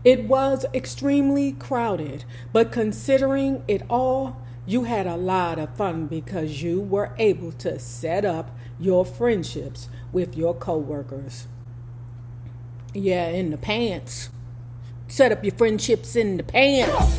It was extremely crowded, but considering it all, you had a lot of fun because you were able to set up your friendships with your coworkers. Yeah, in the pants. Set up your friendships in the pants.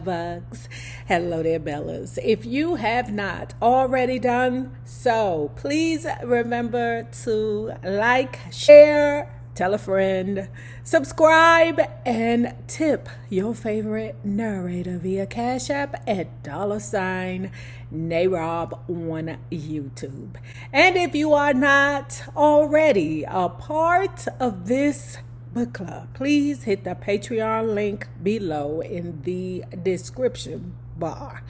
Bugs. Hello there, Bellas. If you have not already done so, please remember to like, share, tell a friend, subscribe, and tip your favorite narrator via Cash App at $NayRob on YouTube. And if you are not already a part of this book club, please hit the Patreon link below in the description bar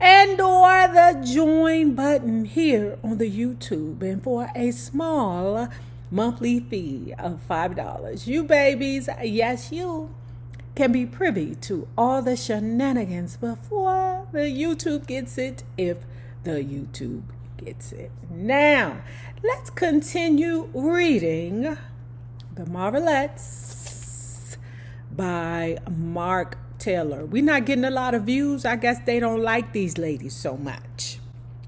and or the join button here on the YouTube. And for a small monthly fee of $5, you babies, yes you, can be privy to all the shenanigans before the YouTube gets it, if the YouTube gets it. Now let's continue reading The Marvelettes by Mark Taylor. We're not getting a lot of views. I guess they don't like these ladies so much.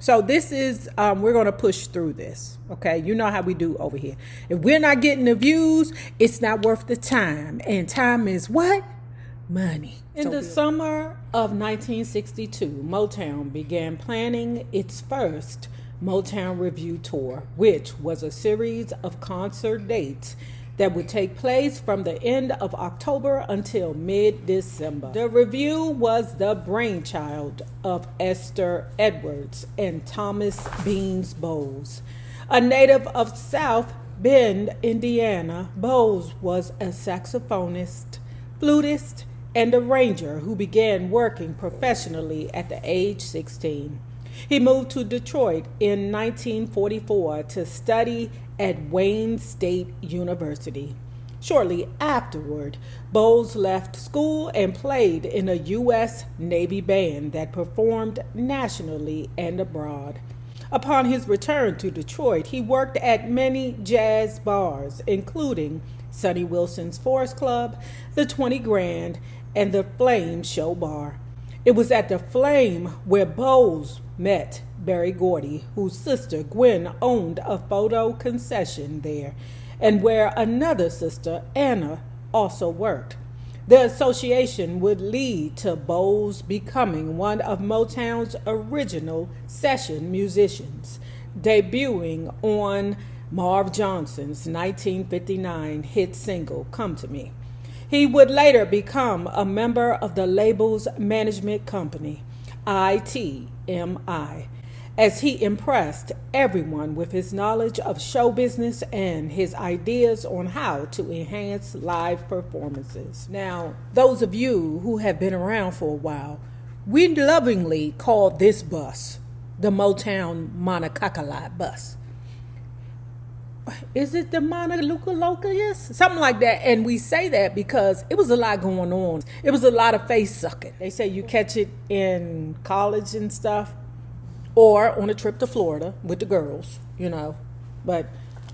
So this is, we're going to push through this. Okay. You know how we do over here. If we're not getting the views, it's not worth the time. And time is what? Money. In the summer of 1962, Motown began planning its first Motown Revue tour, which was a series of concert dates that would take place from the end of October until mid-December. The Revue was the brainchild of Esther Edwards and Thomas Beans Bowles. A native of South Bend, Indiana, Bowles was a saxophonist, flutist, and arranger who began working professionally at the age 16. He moved to Detroit in 1944 to study at Wayne State University. Shortly afterward, Bowles left school and played in a U.S. Navy band that performed nationally and abroad. Upon his return to Detroit, he worked at many jazz bars, including Sonny Wilson's Forest Club, the 20 Grand, and the Flame Show Bar. It was at the Flame where Bowles met Berry Gordy, whose sister Gwen owned a photo concession there, and where another sister, Anna, also worked. The association would lead to Bowles becoming one of Motown's original session musicians, debuting on Marv Johnson's 1959 hit single, Come to Me. He would later become a member of the label's management company, ITMI, as he impressed everyone with his knowledge of show business and his ideas on how to enhance live performances. Now, those of you who have been around for a while, we lovingly called this bus the Motown Monocacali bus. Is it the Monolocalocus? Something like that. And we say that because it was a lot going on. It was a lot of face sucking. They say you catch it in college and stuff, or on a trip to Florida with the girls, you know. But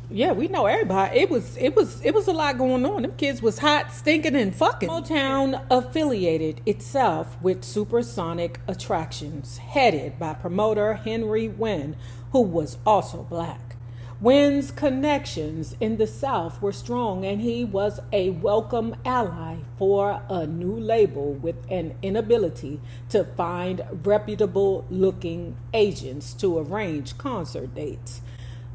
yeah, we know everybody. It was a lot going on. Them kids was hot, stinking, and fucking. Motown affiliated itself with Supersonic Attractions, headed by promoter Henry Wynn, who was also black. Wynn's connections in the South were strong, and he was a welcome ally for a new label with an inability to find reputable-looking agents to arrange concert dates.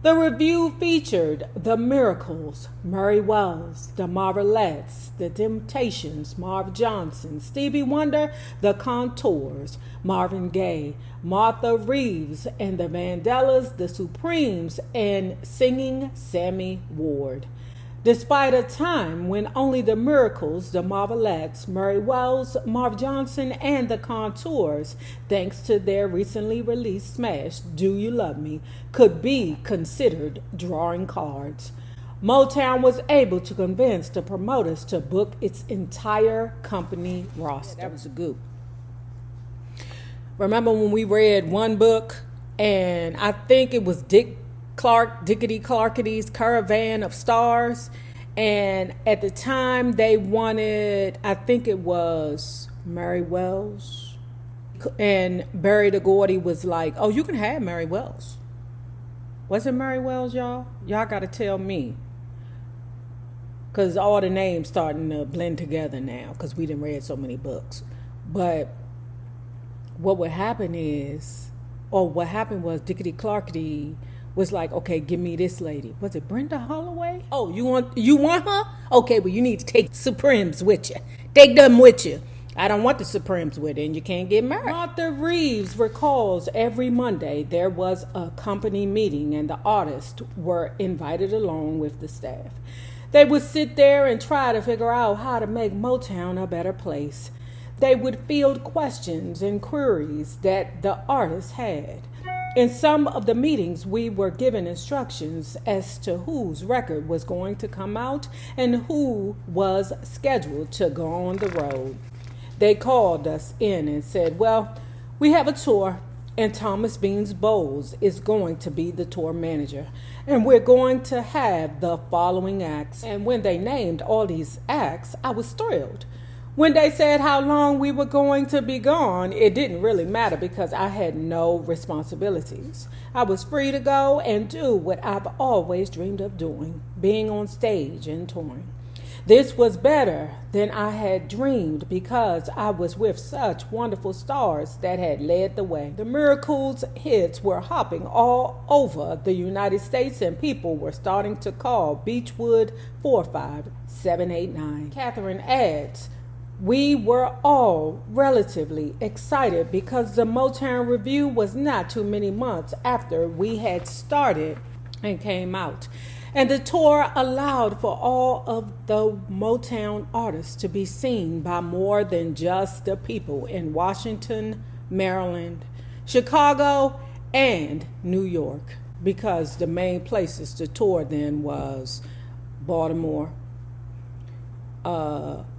The Revue featured The Miracles, Murray Wells, The Marvelettes, The Temptations, Marv Johnson, Stevie Wonder, The Contours, Marvin Gaye, Martha Reeves, and the Vandellas, The Supremes, and singing Sammy Ward. Despite a time when only the Miracles, the Marvelettes, Murray Wells, Marv Johnson, and the Contours, thanks to their recently released smash, Do You Love Me, could be considered drawing cards, Motown was able to convince the promoters to book its entire company roster. That was a goop. Remember when we read one book, and I think it was Dickety Clarkety's Caravan of Stars, and at the time they wanted, I think it was Mary Wells, and Barry DeGordy was like, oh, you can have Mary Wells. Was it Mary Wells, y'all? Y'all got to tell me, because all the names starting to blend together now because we done read so many books. But what would happen is, or what happened was, Dickety Clarkety was like, okay, give me this lady. Was it Brenda Holloway? Oh, you want her? Okay, well, you need to take Supremes with you. Take them with you. I don't want the Supremes with it, and you can't get married. Martha Reeves recalls every Monday there was a company meeting, and the artists were invited along with the staff. They would sit there and try to figure out how to make Motown a better place. They would field questions and queries that the artists had. In some of the meetings, we were given instructions as to whose record was going to come out and who was scheduled to go on the road. They called us in and said, well, we have a tour, and Thomas Beans Bowles is going to be the tour manager, and we're going to have the following acts. And when they named all these acts, I was thrilled. When they said how long we were going to be gone, it didn't really matter because I had no responsibilities. I was free to go and do what I've always dreamed of doing, being on stage and touring. This was better than I had dreamed because I was with such wonderful stars that had led the way. The Miracles hits were hopping all over the United States, and people were starting to call Beechwood 45789. Catherine adds, we were all relatively excited because the Motown Revue was not too many months after we had started and came out. And the tour allowed for all of the Motown artists to be seen by more than just the people in Washington, Maryland, Chicago, and New York, because the main places to tour then was Baltimore,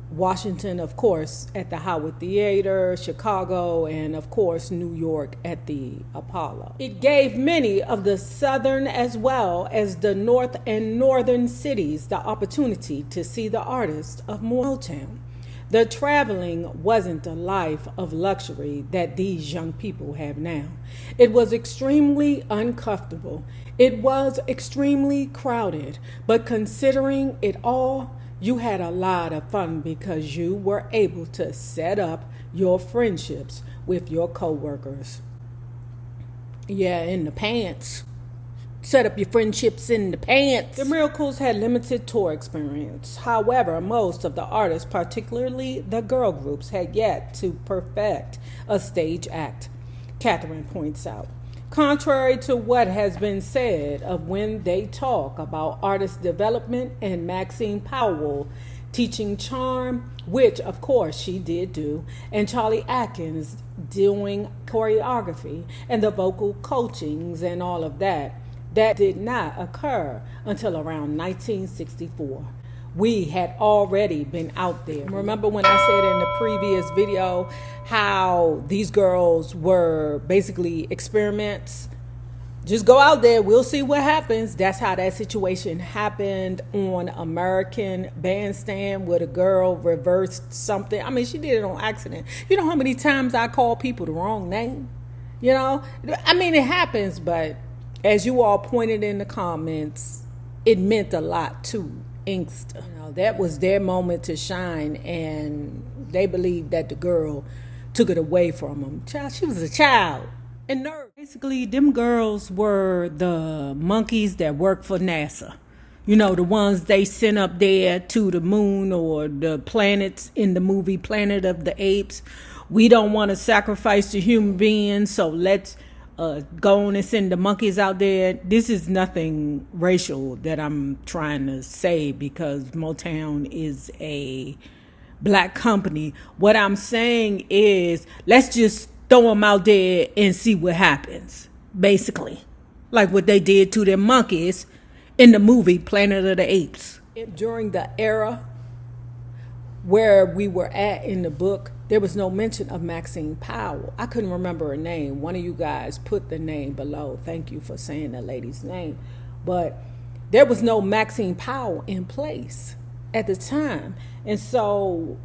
Washington, of course, at the Howard Theater, Chicago, and of course, New York at the Apollo. It gave many of the southern as well as the north and northern cities the opportunity to see the artists of Motown. The traveling wasn't the life of luxury that these young people have now. It was extremely uncomfortable. It was extremely crowded, but considering it all, you had a lot of fun because you were able to set up your friendships with your coworkers. Yeah, in the pants. Set up your friendships in the pants. The Miracles had limited tour experience. However, most of the artists, particularly the girl groups, had yet to perfect a stage act, Catherine points out. Contrary to what has been said of when they talk about artist development and Maxine Powell teaching charm, which of course she did do, and Charlie Atkins doing choreography and the vocal coachings and all of that, that did not occur until around 1964. We had already been out there. Remember when I said in the previous video how these girls were basically experiments? Just go out there, we'll see what happens. That's how that situation happened on American Bandstand, where the girl reversed something. I mean, she did it on accident. You know how many times I call people the wrong name? You know, I mean, it happens, but as you all pointed in the comments, it meant a lot too. Inkster. You know, that was their moment to shine, and they believed that the girl took it away from them. Child, she was a child. And nerd. Basically, them girls were the monkeys that work for NASA. You know, the ones they sent up there to the moon or the planets in the movie Planet of the Apes. We don't want to sacrifice the human beings, so let's go on and send the monkeys out there. This is nothing racial that I'm trying to say, because Motown is a black company. What I'm saying is, let's just throw them out there and see what happens, basically. Like what they did to them monkeys in the movie Planet of the Apes. During the era where we were at in the book, there was no mention of Maxine Powell. I couldn't remember her name. One of you guys put the name below. Thank you for saying the lady's name. But there was no Maxine Powell in place at the time. And so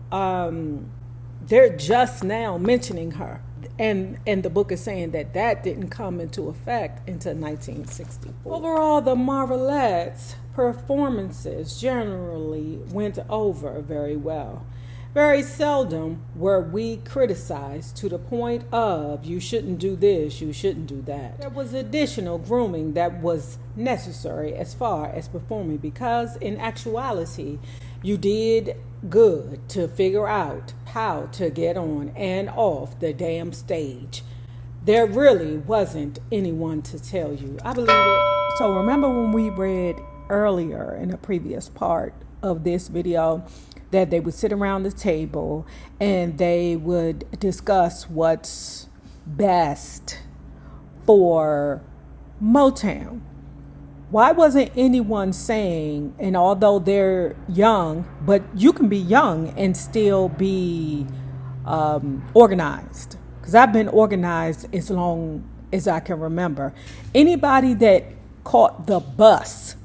they're just now mentioning her. And the book is saying that didn't come into effect until 1964. Overall, the Marvelettes' performances generally went over very well. Very seldom were we criticized to the point of, you shouldn't do this, you shouldn't do that. There was additional grooming that was necessary as far as performing, because in actuality, you did good to figure out how to get on and off the damn stage. There really wasn't anyone to tell you. I believe it. So remember when we read earlier in a previous part of this video that they would sit around the table and they would discuss what's best for Motown? Why wasn't anyone saying, and although they're young, but you can be young and still be organized? Because I've been organized as long as I can remember. Anybody that caught the bus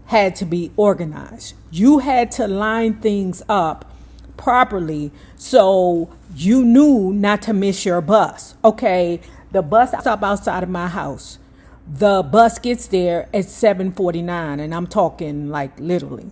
had to be organized. You had to line things up properly so you knew not to miss your bus. Okay, the bus stop outside of my house. The bus gets there at 7:49, and I'm talking like literally.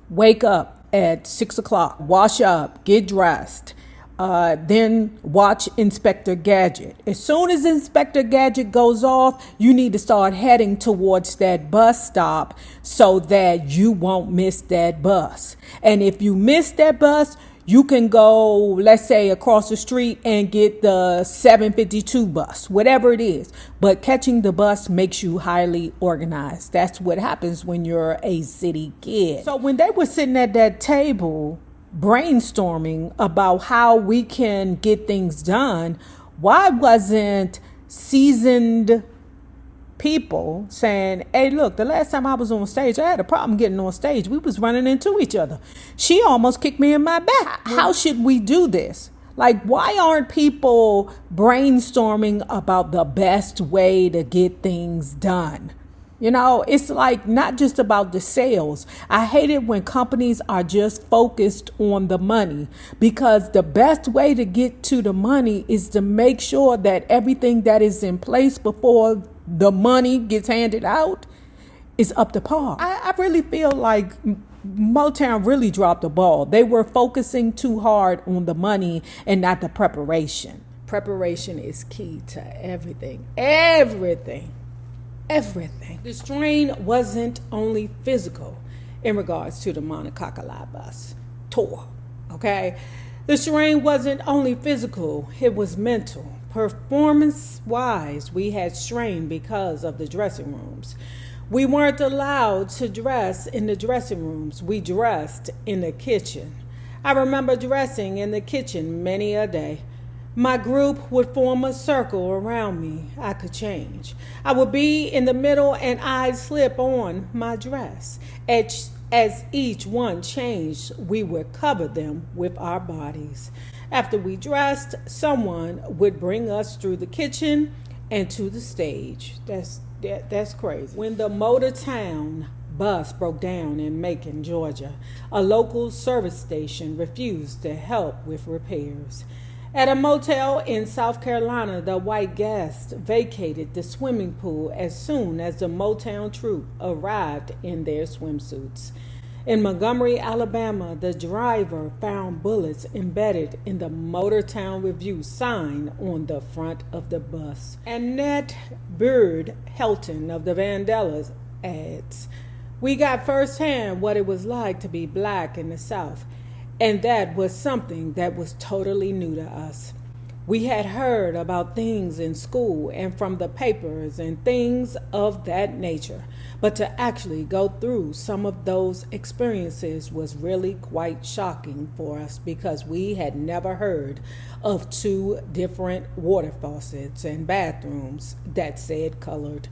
Wake up at 6 o'clock, wash up, get dressed, then watch Inspector Gadget. As soon as Inspector Gadget goes off, you need to start heading towards that bus stop so that you won't miss that bus. And if you miss that bus, you can go, let's say, across the street and get the 752 bus, whatever it is. But catching the bus makes you highly organized. That's what happens when you're a city kid. So when they were sitting at that table brainstorming about how we can get things done, why wasn't seasoned people saying, hey, look, the last time I was on stage, I had a problem getting on stage. We was running into each other. She almost kicked me in my back. How should we do this? Like, why aren't people brainstorming about the best way to get things done? You know, it's like not just about the sales. I hate it when companies are just focused on the money, because the best way to get to the money is to make sure that everything that is in place before the money gets handed out is up to par. I really feel like Motown really dropped the ball. They were focusing too hard on the money and not the preparation. Preparation is key to everything. Everything. The strain wasn't only physical in regards to the Monococali bus tour, okay? The strain wasn't only physical, it was mental. Performance-wise, we had strain because of the dressing rooms. We weren't allowed to dress in the dressing rooms. We dressed in the kitchen. I remember dressing in the kitchen many a day. My group would form a circle around me. I could change. I would be in the middle and I'd slip on my dress. As each one changed, we would cover them with our bodies. After we dressed, someone would bring us through the kitchen and to the stage. That's crazy. When the Motown bus broke down in Macon, Georgia, a local service station refused to help with repairs. At a motel in South Carolina, the white guests vacated the swimming pool as soon as the Motown troupe arrived in their swimsuits. In Montgomery, Alabama, the driver found bullets embedded in the Motown Revue sign on the front of the bus. Annette Bird Helton of the Vandellas adds, "We got firsthand what it was like to be black in the South. And that was something that was totally new to us. We had heard about things in school and from the papers and things of that nature. But to actually go through some of those experiences was really quite shocking for us because we had never heard of two different water faucets and bathrooms that said colored.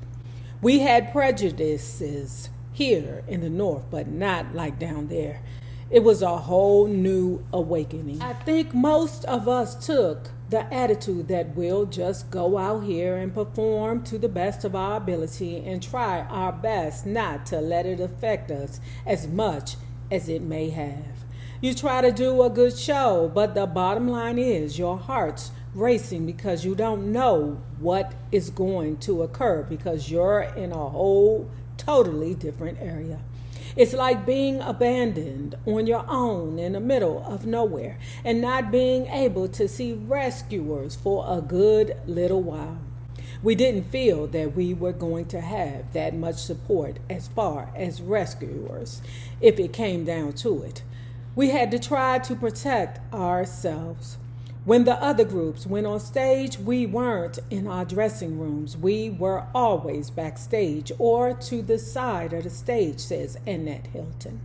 We had prejudices here in the North, but not like down there. It was a whole new awakening. I think most of us took the attitude that we'll just go out here and perform to the best of our ability and try our best not to let it affect us as much as it may have. You try to do a good show, but the bottom line is your heart's racing because you don't know what is going to occur because you're in a whole totally different area. It's like being abandoned on your own in the middle of nowhere and not being able to see rescuers for a good little while. We didn't feel that we were going to have that much support as far as rescuers if it came down to it. We had to try to protect ourselves. When the other groups went on stage, we weren't in our dressing rooms. We were always backstage or to the side of the stage, says Annette Hilton.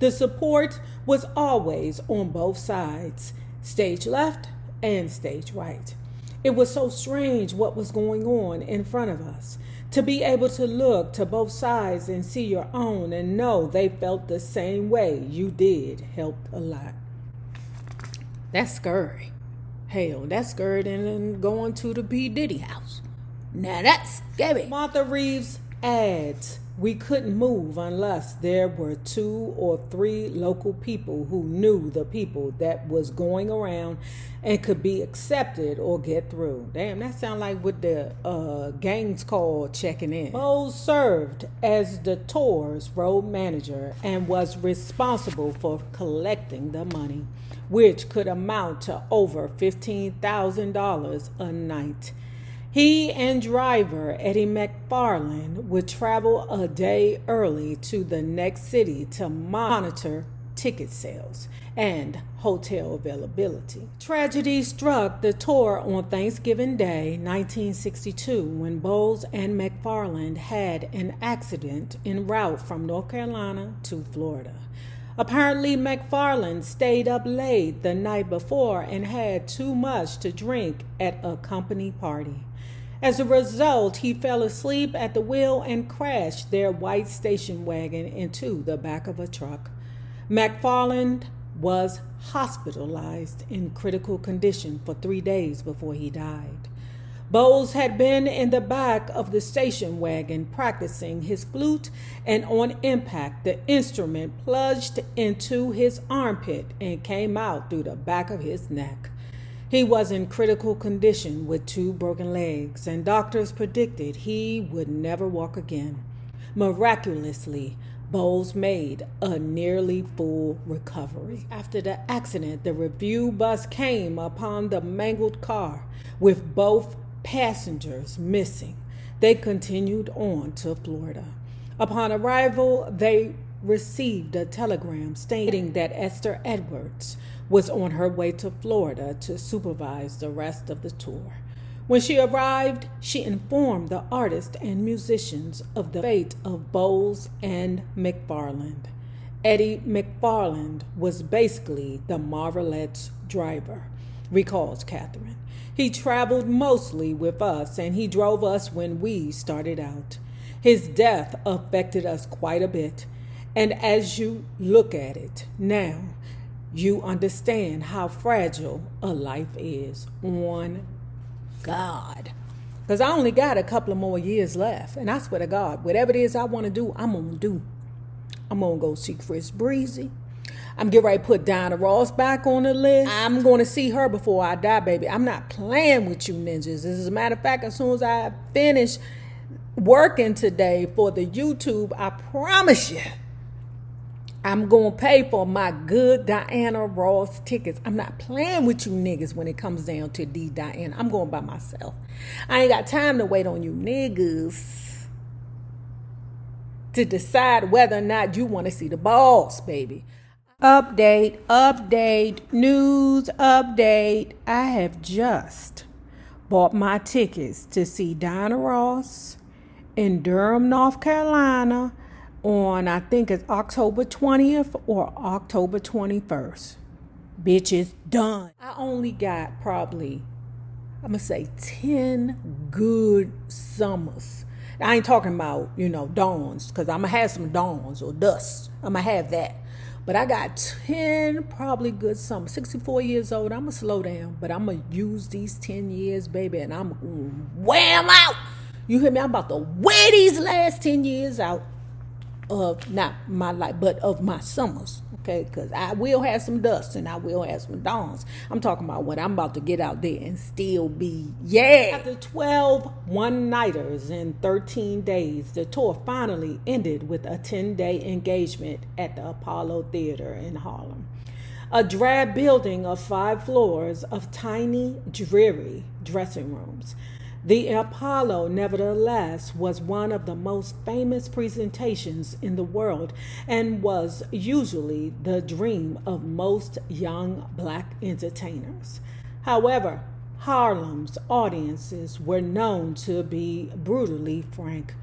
The support was always on both sides, stage left and stage right. It was so strange what was going on in front of us. To be able to look to both sides and see your own and know they felt the same way you did helped a lot. That's scary. Hell, that's scary than going to the P. Diddy house. Now that's scary. Martha Reeves adds, we couldn't move unless there were 2 or 3 local people who knew the people that was going around and could be accepted or get through. Damn, that sounds like what the gangs call checking in. Bowles served as the tour's road manager and was responsible for collecting the money, which could amount to over $15,000 a night. He and driver Eddie McFarland would travel a day early to the next city to monitor ticket sales and hotel availability. Tragedy struck the tour on Thanksgiving Day, 1962, when Bowles and McFarland had an accident en route from North Carolina to Florida. Apparently, McFarland stayed up late the night before and had too much to drink at a company party. As a result, he fell asleep at the wheel and crashed their white station wagon into the back of a truck. McFarland was hospitalized in critical condition for 3 days before he died. Bowles had been in the back of the station wagon practicing his flute, and on impact, the instrument plunged into his armpit and came out through the back of his neck. He was in critical condition with 2 broken legs, and doctors predicted he would never walk again. Miraculously, Bowles made a nearly full recovery. After the accident, the Revue bus came upon the mangled car with both passengers missing. They continued on to Florida. Upon arrival, they received a telegram stating that Esther Edwards was on her way to Florida to supervise the rest of the tour. When she arrived, she informed the artists and musicians of the fate of Bowles and McFarland. Eddie McFarland was basically the Marvelette's driver, recalls Catherine. He traveled mostly with us, and he drove us when we started out. His death affected us quite a bit, and as you look at it now, you understand how fragile a life is on God. Because I only got a couple of more years left, and I swear to God, whatever it is I want to do, I'm going to do. I'm going to go see Chris Breezy. I'm getting ready to put Diana Ross back on the list. I'm going to see her before I die, baby. I'm not playing with you ninjas. As a matter of fact, as soon as I finish working today for the YouTube, I promise you, I'm going to pay for my good Diana Ross tickets. I'm not playing with you niggas when it comes down to the Diana. I'm going by myself. I ain't got time to wait on you niggas to decide whether or not you want to see the boss, baby. News update. I have just bought my tickets to see Diana Ross in Durham, North Carolina on, I think it's October 20th or October 21st. Bitch, it's done. I only got probably, I'm going to say 10 good summers. I ain't talking about, dawns, because I'm going to have some dawns or dusts. I'm going to have that. But I got 10 probably good summers. 64 years old. I'm going to slow down, but I'm going to use these 10 years, baby, and I'm going to wear them out. You hear me? I'm about to wear these last 10 years out of not my life, but of my summers. Okay, because I will have some dust and I will have some dawns. I'm talking about what I'm about to get out there and still be, After 12 one-nighters in 13 days, the tour finally ended with a 10-day engagement at the Apollo Theater in Harlem. A drab building of 5 floors of tiny, dreary dressing rooms. The Apollo, nevertheless, was one of the most famous presentations in the world and was usually the dream of most young black entertainers. However, Harlem's audiences were known to be brutally frank.